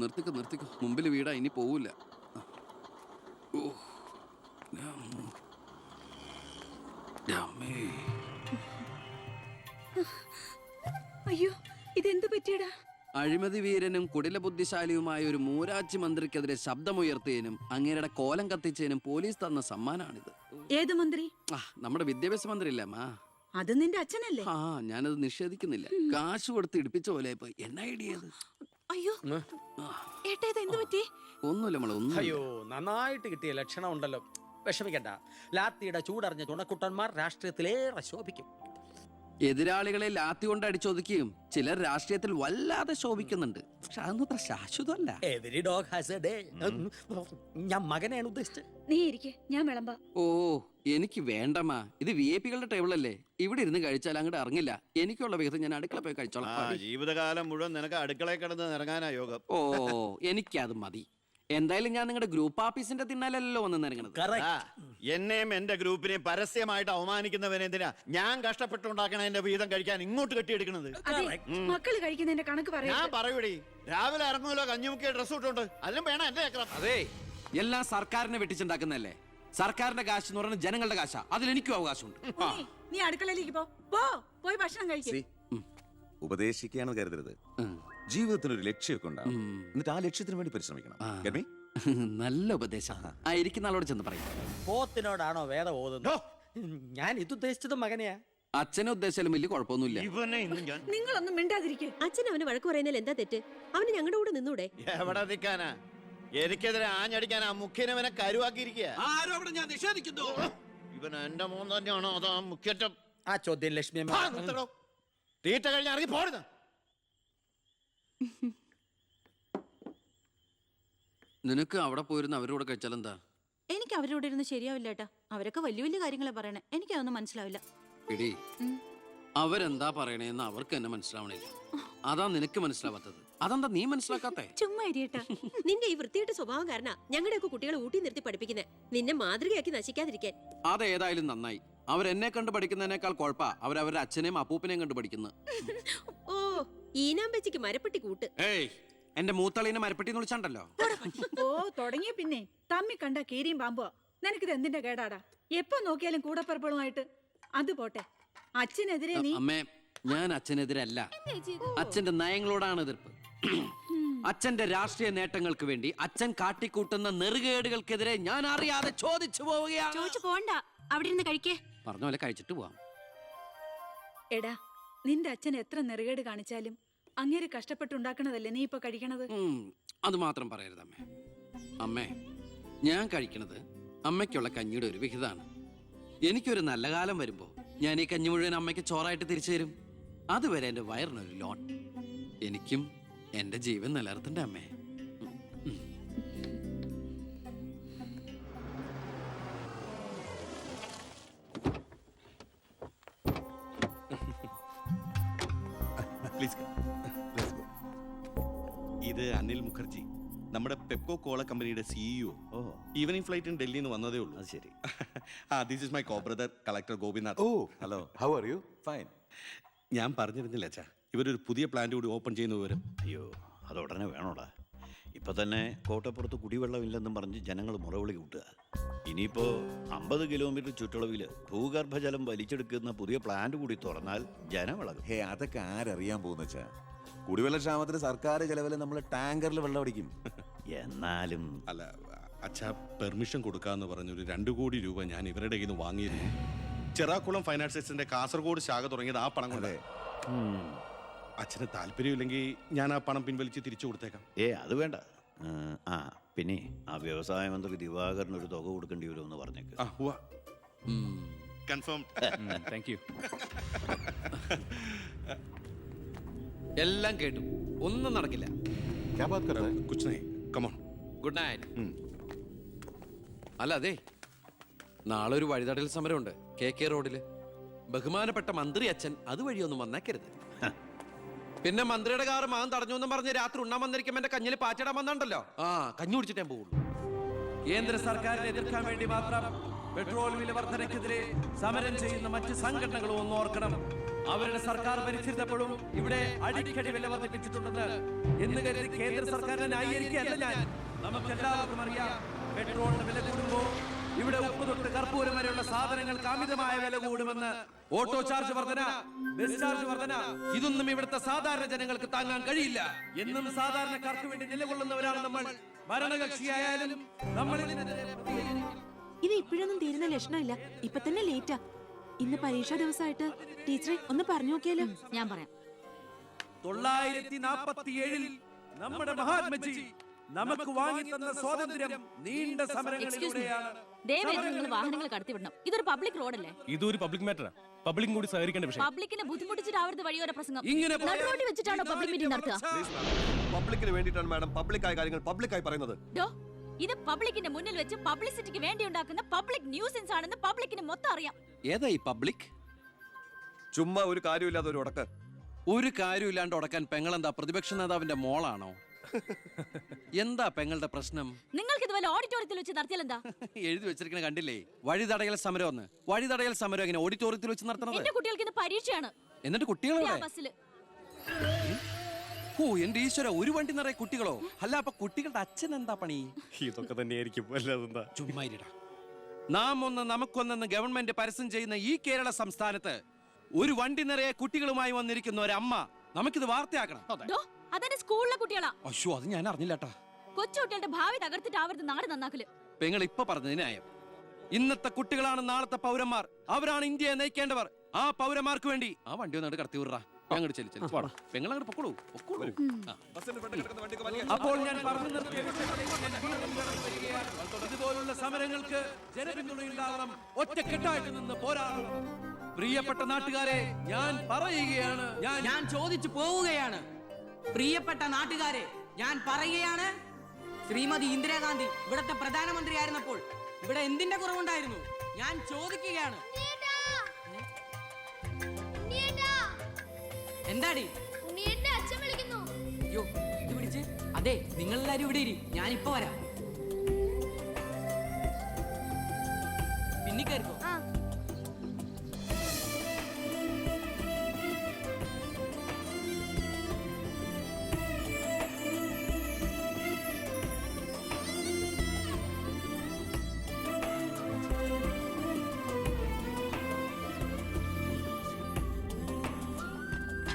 നിർത്തിക്കോ മുമ്പിൽ വീടാ, ഇനി പോവില്ല. അയ്യോ, ഇതെന്ത് പറ്റിയടാ? അഴിമതി വീരനും കുടില ബുദ്ധിശാലിയുമായ ഒരു മൂരാച്ചി മന്ത്രിക്കെതിരെ ശബ്ദമുയർത്തിയതിനും അങ്ങേരുടെ കോലം കത്തിച്ചതിനും പോലീസ് തന്ന സമ്മാനാണിത്. ഏത് മന്ത്രി? നമ്മുടെ വിദ്യാഭ്യാസ മന്ത്രി ഇല്ലേ അമ്മ? അത് നിന്റെ അച്ഛനല്ലേ? ഞാനത് നിഷേധിക്കുന്നില്ല. കാശ് കൊടുത്ത് ഇടിപ്പിച്ച പോലെ ഇപ്പൊ എന്ന ഐഡിയ. അയ്യോ ഏട്ടാ, ഇത് എന്ത് പറ്റി? ഒന്നുമില്ല മോളെ, ഒന്നും. അയ്യോ, നന്നായിട്ട് കിട്ടിയ ലക്ഷണം ഉണ്ടല്ലോ. വിഷമിക്കണ്ട, ലാത്തിയുടെ ചൂടറിഞ്ഞ തുണക്കുട്ടന്മാർ രാഷ്ട്രീയത്തിലേറെ ശോഭിക്കും. എതിരാളികളെ ലാത്തി കൊണ്ട് അടിച്ചൊതുക്കിയും ചിലർ രാഷ്ട്രീയത്തിൽ വല്ലാതെ ശോഭിക്കുന്നുണ്ട്. പക്ഷെ അതൊന്നും അത്ര ശാശ്വതമല്ല. Every dog has a day. ഞാൻ മകനെയാണ് ഉദ്ദേശിച്ചത്. നീ ഇരിക്കെ, ഞാൻ വിളമ്പാ. ഓ, എനിക്ക് വേണ്ടമ്മാ. ഇത് VIP കളുടെ ടേബിൾ അല്ലേ, ഇവിടെ ഇരുന്ന് കഴിച്ചാൽ അങ്ങോട്ട് ഇറങ്ങില്ല. എനിക്കുള്ള വിഹിതം ഞാൻ അടുക്കള പോയി കഴിച്ചോളാം. ജീവിതകാലം മുഴുവൻ നിനക്ക് അടുക്കളയിൽ കിടന്ന് ഇറങ്ങാനാ യോഗം. ഓ, എനിക്കത് മതി. എന്തായാലും ഞാൻ നിങ്ങളുടെ ഗ്രൂപ്പ് ഓഫീസിന്റെ തിന്നാലല്ലോ വന്ന് ഇറങ്ങണത്. എന്നെയും എന്റെ ഗ്രൂപ്പിനെയും പരസ്യമായിട്ട് അവമാനിക്കുന്നവനെന്തിനാ ഞാൻ കഷ്ടപ്പെട്ടുണ്ടാക്കണ എന്റെ വീതം കഴിക്കാൻ ഇങ്ങോട്ട് കെട്ടിയെടുക്കണത്? മക്കള് കഴിക്കുന്നതിന്റെ കണക്ക് പറയാ. ഞാൻ പറയൂടി, രാവിലെ ഇറങ്ങുമല്ലോ കഞ്ഞിമുക്കിയ ഡ്രസ് ഇട്ടുണ്ട്, അതിലും വേണം എന്റെ ചക്രം. അതെ, എല്ലാം സർക്കാരിനെ വെട്ടിച്ചുണ്ടാക്കുന്നല്ലേ. സർക്കാരിന്റെ കാശ് എന്ന് പറയുന്നത് ജനങ്ങളുടെ കാശാ, അതിലെനിക്കും അവകാശമുണ്ട്. നീ അടുക്കളയിലേക്ക് പോയി ഭക്ഷണം കഴിക്കും. ഉപദേശിക്കുകയാണ് കരുതരുത്. ജീവിതത്തിന് ഒരു ലക്ഷ്യമൊക്കെ ഉണ്ടാവും, എന്നിട്ട് ആ ലക്ഷ്യത്തിന് വേണ്ടി പരിശ്രമിക്കണം. നല്ല ഉപദേശം. ഇരിക്കുന്ന ആളോട് ചെന്ന് പറയും. പോത്തിനോടാണോ വേദം ഓതുന്നത്? ഞാൻ ഇതുദ്ദേശിച്ചത് മകനെയാ. അച്ഛനെ ഉദ്ദേശിച്ചാലും വലിയ കുഴപ്പമൊന്നുമില്ല. നിങ്ങളൊന്നും മിണ്ടാതിരിക്കെ. അച്ഛൻ അവന് വഴക്ക് പറയുന്നതിൽ എന്താ തെറ്റ്? അവന് ഞങ്ങളുടെ കൂടെ നിന്നൂടെ? എവിടെ നിൽക്കാനാ? എനിക്കെതിരെ ആഞ്ഞടിക്കാൻ ആ മുഖ്യനവനെ കരുവാക്കിയിരിക്കുക. ഞാൻ നിഷേധിക്കുന്നു. ഇവൻ എന്റെ മോൻ തന്നെയാണോ അതോ മുഖ്യറ്റം? ആ ചോദ്യം ലക്ഷ്മി തീറ്റ കഴിഞ്ഞ് ഇറങ്ങി പോരുന്ന. നിനക്ക് അവിടെ പോയിരുന്ന അവരുടെ കൂടെ കഴിച്ചാലെന്താ? എനിക്ക് അവരോട് ഇരുന്ന് ശരിയാവില്ല ഏട്ടാ. അവരൊക്കെ വലിയ വലിയ കാര്യങ്ങളെ പറയണേ, എനിക്കതൊന്നും മനസ്സിലാവില്ല. എടി, അവരെന്താ പറയണേന്ന് അവർക്ക് എന്നെ മനസ്സിലാവണില്ല. അതാ നിനക്ക് മനസ്സിലാവാത്തത്. അതെന്താ നീ മനസ്സിലാക്കാത്തെ? ചുമ്മാ ഇരിയേട്ടാ. നിന്റെ ഈ വൃത്തിയുടെ സ്വഭാവം കാരണം ഞങ്ങളുടെയൊക്കെ കുട്ടികളെ ഊട്ടി നിർത്തി പഠിപ്പിക്കുന്നത്, നിന്നെ മാതൃകയാക്കി നശിക്കാതിരിക്കാൻ. അതേതായാലും നന്നായി. അവരെന്നെ കണ്ട് പഠിക്കുന്നതിനേക്കാൾ കുഴപ്പാ അവരവരുടെ അച്ഛനെയും അപ്പൂപ്പനെയും കണ്ട് പഠിക്കുന്നത്. ഓ, ഈനാമ്പച്ചിക്ക് മരപ്പെട്ടി കൂട്ട്. ഏയ്, എന്റെ മൂത്തളീനെ മരപ്പെട്ടി എന്ന് വിളിച്ചാണ്ടല്ലോ. ഓ, തുടങ്ങിയ പിന്നെ തമ്മി കണ്ട കീരിയും പാമ്പുവാ. നിനക്കിത് എന്തിന്റെ കേടാടാ? എപ്പോ നോക്കിയാലും കൂടപ്പറപ്പളുമായിട്ട്. അത് പോട്ടെ, അച്ഛനെതിരെ നീ. അമ്മേ, ഞാൻ അച്ഛനെതിരല്ല. അച്ഛന്റെ നയങ്ങളോടാണ് എതിർപ്പ്. അച്ഛന്റെ രാഷ്ട്രീയ നേട്ടങ്ങൾക്ക് വേണ്ടി അച്ഛൻ കാട്ടിക്കൂട്ടുന്ന നെറുകേടുകൾക്കെതിരെ ഞാൻ അറിയാതെ ചോദിച്ചു പോവുകയാണ്. ചോദിച്ചു പോണ്ട, അവിടെ ഇരുന്ന് കഴിക്കേ. പറഞ്ഞ പോലെ കഴിച്ചിട്ട് പോവാം. എടാ, നിന്റെ അച്ഛൻ എത്ര നെറുകേട് കാണിച്ചാലും അങ്ങേര് കഷ്ടപ്പെട്ടുണ്ടാക്കണതല്ലേ നീ ഇപ്പൊ കഴിക്കണത്. അത് മാത്രം പറയരുത് അമ്മേ. അമ്മേ, ഞാൻ കഴിക്കണത് അമ്മയ്ക്കുള്ള കഞ്ഞിയുടെ ഒരു വിഹിതമാണ്. എനിക്കൊരു നല്ല കാലം വരുമ്പോ ഞാൻ ഈ കഞ്ഞി മുഴുവൻ അമ്മയ്ക്ക് ചോറായിട്ട് തിരിച്ചു തരും. അതുവരെ എന്റെ വയറിനൊരു ലോൺ. എനിക്കും എന്റെ ജീവൻ നിലനിർത്തണ്ടേ അമ്മേ? ഇത് അനിൽ മുഖർജി, നമ്മുടെ പെപ്കോ കോള കമ്പനിയുടെ CEO. ഈവനിങ് ഫ്ലൈറ്റിന് ഡൽഹിയിൽ നിന്ന് വന്നതേ ഉള്ളൂ. ശരി. This is my cobrother collector Gopinath. Oh, hello. How are you? Fine. ഞാൻ പറഞ്ഞിരുന്നില്ല അച്ഛാ, ഇവരൊരു പുതിയ പ്ലാന്റ് കൂടി ഓപ്പൺ ചെയ്യുന്ന വിവരം. അയ്യോ, അത് ഉടനെ വേണോടാ. ഇപ്പൊ തന്നെ കോട്ടപ്പുറത്ത് കുടിവെള്ളമില്ലെന്നും പറഞ്ഞ് ജനങ്ങൾ മുറവിളി കൂട്ടുക. ഇനിയിപ്പോ 50 കിലോമീറ്റർ ചുറ്റളവിൽ ഭൂഗർഭജലം വലിച്ചെടുക്കുന്ന പുതിയ പ്ലാന്റ് കൂടി തുറന്നാൽ ജനമിളകും. ഹേ, അതൊക്കെ ആരറിയാൻ പോകുന്ന വെച്ചാ? കുടിവെള്ള ക്ഷാമത്തിന് സർക്കാർ ചെലവില് നമ്മൾ ടാങ്കറിൽ വെള്ളം അടിക്കും. എന്നാലും അല്ല അച്ഛാ, പെർമിഷൻ കൊടുക്കാന്ന് പറഞ്ഞൊരു 2 കോടി രൂപ ഞാൻ ഇവരുടെ കയ്യിൽ നിന്ന് വാങ്ങിയിരുന്നു. ചെറാക്കുളം ഫൈനാൻസേഴ്സിന്റെ കാസർഗോഡ് ശാഖ തുടങ്ങിയത് ആ പണം കൊണ്ട്. അച്ഛന് താല്പര്യമില്ലെങ്കിൽ ഞാൻ ആ പണം പിൻവലിച്ച് തിരിച്ചു കൊടുത്തേക്കാം. അത് വേണ്ട. പിന്നെ ആ വ്യവസായ മന്ത്രി ദിവാകരന് ഒരു തുക കൊടുക്കേണ്ടി വരുമെന്ന് പറഞ്ഞേക്ക്. കൺഫേം. Thank you. എല്ലാം കേട്ടു, ഒന്നും നടക്കില്ല. Good night. അല്ല, അതെ, നാളെ ഒരു വഴിതടൽ സമരമുണ്ട് KK റോഡില്. ബഹുമാനപ്പെട്ട മന്ത്രി അച്ഛൻ അതുവഴിയൊന്നും വന്നേക്കരുത്. പിന്നെ മന്ത്രിയുടെ കാറ് മാൻ തടഞ്ഞു എന്നും പറഞ്ഞ് രാത്രി ഉണ്ണാൻ വന്നിരിക്കുമ്പോ എന്റെ കഞ്ഞിൽ പാച്ചിടാൻ വന്നിട്ടുണ്ടല്ലോ. കഞ്ഞി കുടിച്ചിട്ടേ പോകുള്ളൂ. കേന്ദ്ര സർക്കാരിനെ എതിർക്കാൻ വേണ്ടി മാത്രം പെട്രോൾ വില വർധനയ്ക്കെതിരെ സമരം ചെയ്യുന്ന മറ്റ് സംഘടനകളും ഒന്ന് ഓർക്കണം. അവരുടെ സർക്കാർ ഭരിച്ചിരുന്നപ്പോഴും ഇവിടെ അടിക്കടി വില വർദ്ധിപ്പിച്ചിട്ടുണ്ടെന്ന് എന്ന് കരുതി കേന്ദ്ര സർക്കാരിനെ ന്യായീകരിക്കുകയല്ല ഞാൻ. നമുക്കെല്ലാവർക്കും അറിയാം, പെട്രോളിന് വില കൂടുമ്പോ ഇവിടെ ഉപ്പ് തൊട്ട് കർപ്പൂരം വരെയുള്ള സാധനങ്ങൾക്ക് അമിതമായ വില കൂടുമെന്ന്. ഓട്ടോ ചാർജ് വർധന, ബസ് ചാർജ് വർധന, ഇതൊന്നും ഇവിടുത്തെ സാധാരണ ജനങ്ങൾക്ക് താങ്ങാൻ കഴിയില്ല. എന്നും സാധാരണക്കാർക്ക് വേണ്ടി നിലകൊള്ളുന്നവരാണ് നമ്മൾ. ഭരണകക്ഷിയായാലും നമ്മൾ ഇത് ഇപ്പോഴൊന്നും തീരുന്ന ലക്ഷണമില്ല. ഇപ്പൊ തന്നെ ലേറ്റാ. ഇന്ന് പരീക്ഷാ ദിവസമായിട്ട് ടീച്ചറെ ഒന്ന് പറഞ്ഞു നോക്കിയാലോ? ഞാൻ പറയാം. 947 നമ്മുടെ മഹാത്മജി നമുക്ക് വാങ്ങിത്തന്ന സ്വാതന്ത്ര്യം നീണ്ട സമരങ്ങളിലൂടെയാണ്. നിങ്ങൾ വാഹനങ്ങൾ കടത്തിവിടണം. ഇതൊരു പബ്ലിക് റോഡല്ലേ? ഇതൊരു പബ്ലിക് മാറ്ററാ. പബ്ലിക്കും കൂടി സഹകരിക്കേണ്ട വിഷയം. പബ്ലിക്കിനെ ബുദ്ധിമുട്ടിച്ചിട്ടാവരുത് വഴിയോര പ്രസംഗം. ഇങ്ങനെ റോഡിൽ വെച്ചിട്ടാണോ പബ്ലിക് മീറ്റിംഗ് നടത്തുക? പബ്ലിക്കിന് വേണ്ടിയിട്ടാണ് മാഡം പബ്ലിക്കായ കാര്യങ്ങൾ പബ്ലിക്കായി പറയുന്നത്. ഇത് പബ്ലിക്കിന്റെ മുന്നിൽ വെച്ച് പബ്ലിസിറ്റിക്ക് വേണ്ടി ഉണ്ടാക്കുന്ന പബ്ലിക് ന്യൂസൻസ് ആണെന്ന് പബ്ലിക്കിന് മൊത്തം അറിയാം. ഏതാ ഈ പബ്ലിക്? ചുമ്മാ ഒരു കാര്യമില്ലാതെ ഒരു ഉടക്ക്. ഒരു കാര്യമില്ലാണ്ട് ഉടക്കാൻ പെങ്ങളെന്താ പ്രതിപക്ഷ നേതാവിന്റെ മോളാണോ? എന്താ പെങ്ങളുടെ പ്രശ്നം? നിങ്ങൾക്ക് ഇതുപോലെ ഓഡിറ്റോറിയത്തിൽ വെച്ച് നടത്തിയാൽ എന്താ? എഴുതി വെച്ചിരിക്കണ കണ്ടില്ലേ? വഴിതടയൽ സമരം ഒന്ന്. വഴിതടയൽ സമരം എങ്ങനെ ഓഡിറ്റോറിയത്തിൽ വെച്ച് നടത്തണത്? എന്റെ കുട്ടികൾക്ക് ഇന്ന് പരീക്ഷയാണ്. എന്നിട്ട് കുട്ടികളെ ബസ്സിൽ. ഓ എന്റെ ഈശ്വര, ഒരു വണ്ടി നിറയെ കുട്ടികളോ? അല്ല, അപ്പൊ കുട്ടികളുടെ അച്ഛൻ എന്താ പണി? ഇതൊക്കെ തന്നെയായിരിക്കും. അല്ലാതെന്താ? ചുമ്മാരിടാ. നാം ഒന്ന് നമുക്കൊന്നെന്ന് ഗവൺമെന്റ് പരസ്യം ചെയ്യുന്ന ഈ കേരള സംസ്ഥാനത്ത് ഒരു വണ്ടി നിറയെ കുട്ടികളുമായി വന്നിരിക്കുന്ന ഒരമ്മ നമുക്കിത് വാർത്തയാക്കണം. അതെന്റെ സ്കൂളിലെ കുട്ടികളാ. അയ്യോ, അത് ഞാൻ അറിഞ്ഞില്ലട്ടാ. കൊച്ചുകുട്ടികളുടെ ഭാവി തകർത്തിട്ടാവരുത് നാട് നന്നാക്കല്. പെങ്ങൾ ഇപ്പൊ പറഞ്ഞതിന് ന്യായം. ഇന്നത്തെ കുട്ടികളാണ് നാളത്തെ പൗരന്മാർ. അവരാണ് ഇന്ത്യയെ നയിക്കേണ്ടവർ. ആ പൗരന്മാർക്ക് വേണ്ടി ആ വണ്ടി ഒന്നാണ്ട് കടത്തി വിടറാ. അങ്ങോട്ട് ചെല്ലു. പെങ്ങൾ അങ്ങോട്ട് പൊക്കോളൂ. അപ്പോൾ ഞാൻ പറഞ്ഞു നിർത്തിയ ഇതുപോലുള്ള സമരങ്ങൾക്ക് ജനപിന്തുണയുണ്ടാവണം. ഒറ്റക്കെട്ടായിട്ട് നിന്ന് പോരാടണം. പ്രിയപ്പെട്ട നാട്ടുകാരെ, ഞാൻ പറയുകയാണ്, ഞാൻ ചോദിച്ചു പോവുകയാണ്. പ്രിയപ്പെട്ട നാട്ടുകാരെ, ഞാൻ പറയുകയാണ്, ശ്രീമതി ഇന്ദിരാഗാന്ധി ഇവിടത്തെ പ്രധാനമന്ത്രിയായിരുന്നപ്പോൾ ഇവിടെ എന്തിന്റെ കുറവുണ്ടായിരുന്നു? ഞാൻ ചോദിക്കുകയാണ്. എന്താടി? അയ്യോ, ഇത് പിടിച്ച്. അതെ, നിങ്ങളെല്ലാരും ഇവിടെ ഇരി, ഞാനിപ്പോ വരാം. പിന്നിക്കേർക്കോ?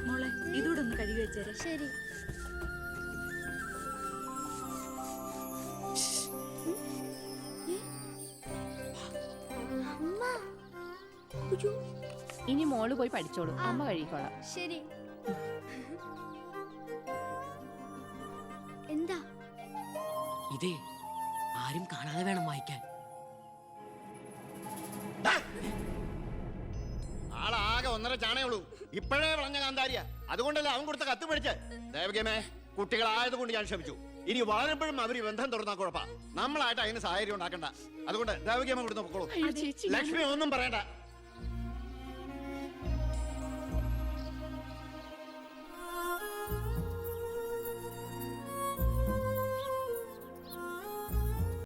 മോളെ, ഇതൂടെ ഒന്ന് കഴുകി വെച്ചേരെ. ശരി. ഇനി മോള് പോയി പഠിച്ചോളൂ, അമ്മ കഴിക്കോളാം. ശരി. എന്താ? ഇതേ ആരും കാണാതെ വേണം വായിക്കാൻ. ആളാകെ 1.5 ചാണയുള്ളൂ. ഇപ്പോഴേ പറഞ്ഞ കാന്താരിയ. അതുകൊണ്ടല്ലേ അവൻ കൊടുത്ത കത്ത് പഠിച്ച്. ദേവകമേ, കുട്ടികളായതുകൊണ്ട് ഞാൻ ക്ഷമിച്ചു. ഇനി വളരുമ്പോഴും അവര് ബന്ധം തുറന്നാ കുഴപ്പാ. നമ്മളായിട്ട് അതിന് സാഹചര്യം ഉണ്ടാക്കണ്ട. അതുകൊണ്ട് ദേവകമ്മ കൊടുത്ത് പൊക്കോളൂ. ലക്ഷ്മി ഒന്നും പറയണ്ട.